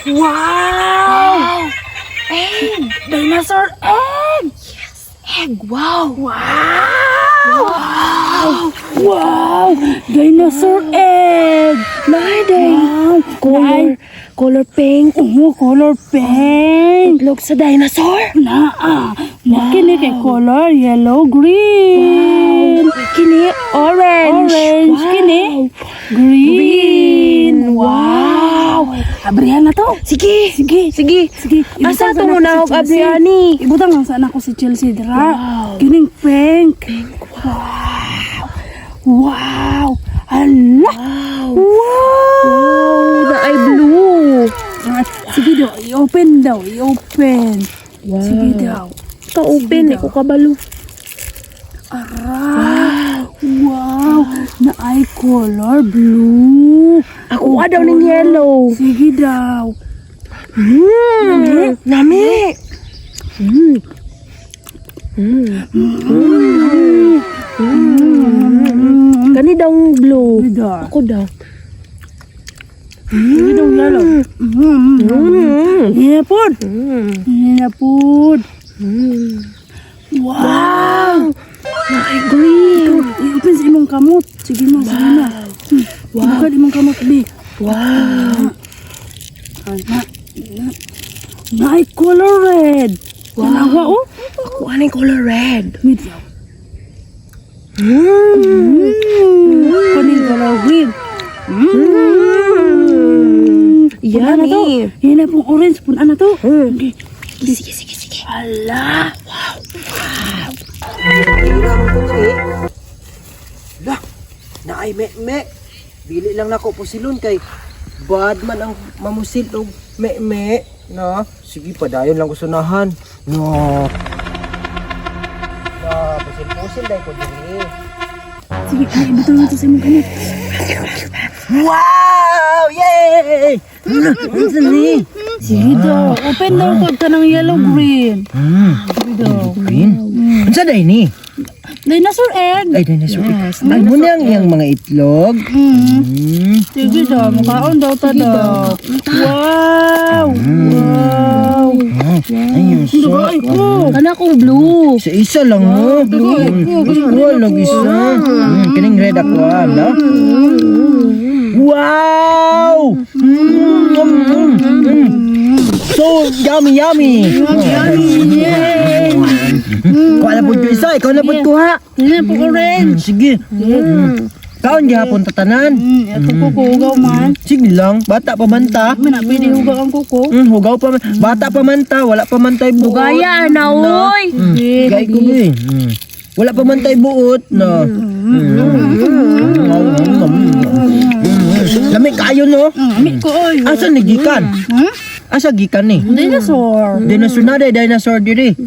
Wow! Egg! Dinosaur egg! Yes, egg! Wow! Wow! Wow! Dinosaur egg! Naiday! Wow! Color pink. Color pink. Itlog sa dinosaur. Kini kay color yellow, green. Kini orange. Kini green. Wow. Abrihan na to. Sige. Asa to mo na og abriani? Ibutang lang sana ko si Chelsea dira. Kining pink. Wow. Ala. Wow. Na ay blue. Sige daw, i-open. Wow. Sige daw. Pa-open, ko kabalo. Wow. Na ay color blue. Ako daw ng yellow. Sige daw. Nami. Kani daw blue. Ako daw. Sige daw yellow. Hinapod. Wow. Na ay green. I-open sa imong kamot. Sige na. Bukan imong kamot, B. Wow. Na ay color red. Wow. Ako anong color red. Medium. Kaning color green. Yummy. Yan na pong orange. Punan na to. Sige. Ala. Lah, naay me. Dili lang nako pusilon kay bad man ang mamusil og me. Na, sige padayon lang ko sunahan. No. Na, pusil dai ko dili. Sige, ibutang na to sa imong kamot. Wow! Yay! Unsa ni? Sige daw. Open daw ko ka ng yellow green. Sige daw. Green. Unsa day ni? Dinosaur egg. Ay dinosaur. Ay mo nang yang mga itlog. Sige daw. Makaon daw ta daw. Wow. Ayun so. Kana kong blue. Sa isa lang mo. Wala lang isa. Kining red ako ala. Wow! So yummy. Kuha na po ko isa, ikaw na po kuha. Yan po orange. Sige. Kaon gihapon tatanan. Ito ko hugaw man. Sige lang, bata pa man ta. May pwede hugaw ang kuko. Hugaw pa man. Bata pa man ta, wala pa man tay buot. Bugaya na oy. Gay ko ni. Wala pa man tay buot na. Lamig kayo no? Amit ko oy. Asa ni gikan? Asa gikan ni? Dinosaur. Dinosaur na day, dinosaur diri.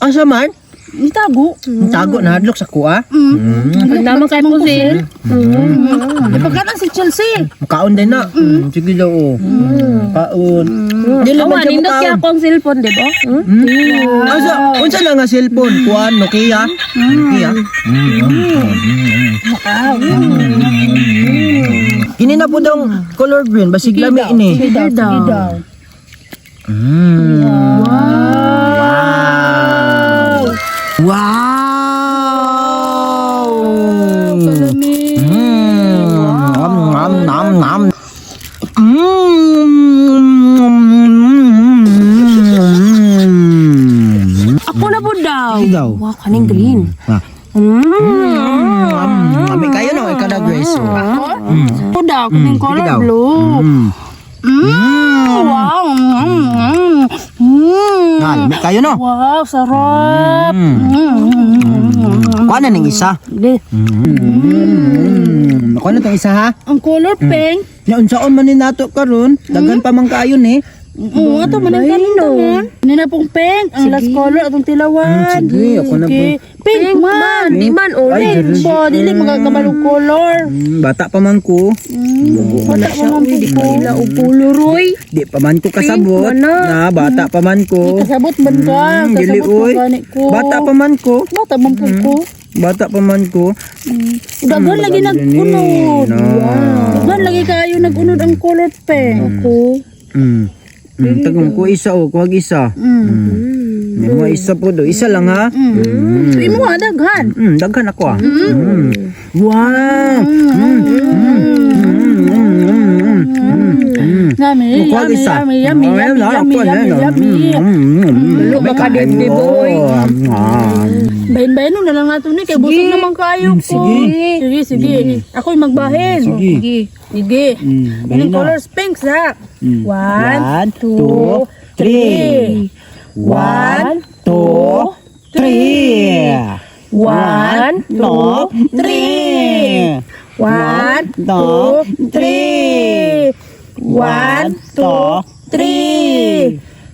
Asa man? Itago. Tago na hadlok sa kuha. Naman kay pusil. Ipagkatan si Chelsea. Kaon din na. Sige daw. Kaon. Dili man Awan, siya nindot kaya mukaon. akong cellphone, di ba? Asa, unsa na nga cellphone? Kuan, Nokia? Nokia? Kini na po daw color green, basig lami ini. Sige daw. Wow! Kalami. Nam. Ako na po daw. Sige daw. Wow, kaning green. Ami kayo no, ikaw na Grace. Ako daw, kaning color daw. blue. Wow. Ami kayo no. Wow, sarap. Kuha na ng isa. Kuha na itong isa ha. Ang color pink. Naunsaon man ni nato karon, daghan pa man kaayo ni. Oo, ito man ang kanon. Nina pong pink. Ang last color atong tilawan. Sige, ako na po. Pink man. Di man orange. Po, dili magkakabalong color. Bata pa man ko. Wala siya. Di ba ila o puluroy? Di pa man ko kasabot. Pink man Na, bata pa man ko. Kasabot man ka. Dili Kasabot oy. man gani ko. Bata pa man ko. Bata man po ko. Bata pa man ko. Dagan lagi nag-unod. No. Dagan lagi kayo nag-unod ang color pink. Ako. Tagong ko isa o, kuwag isa. Mga isa po do. Isa lang ha. Di mo nga daghan. Daghan ako ah. Wow. Yummy, Kuwag yummy, isa. yummy, yummy, yummy, yummy, yummy. Lulo ka din, di boy. Bahin-bahin na lang nato ni kay busog naman kayo ko. Sige, sige. Ako'y magbahin. Sige. Sige. Anong colors? Pink sa. 1, 2, 3. 1, 2, 3. 1, 2, 3. 1, 2, 3. 1, 2, 3.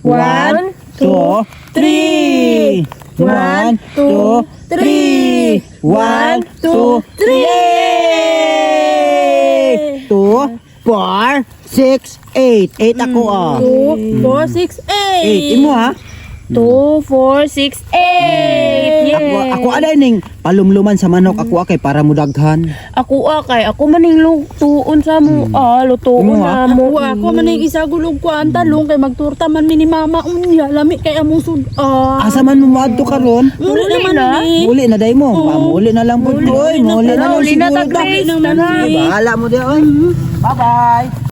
1, 2, 3. 1, 2, 3. 1, 2, 3. 2, 4, 6, 8. 8 ako ah. 2, 4, 6, 8. 8. Imo ha? 2, 4, 6, 8. Ako alay ning palumluman sa manok ako kay para mudaghan. Ako kay ako maning lutuon sa mo. Lutuon Imo, na mo. Ako man yung isa gulog ko ang talong kay magturta man mi ni mama unya lami kay among sud. Asa man mo moadto karon? Muli naman na. ni. Muli na day mo. Muli na lang pud. Muli na lang Uli na siguro. ta, Chris. naman Tara. si. Bahala mo di oy. Bye-bye.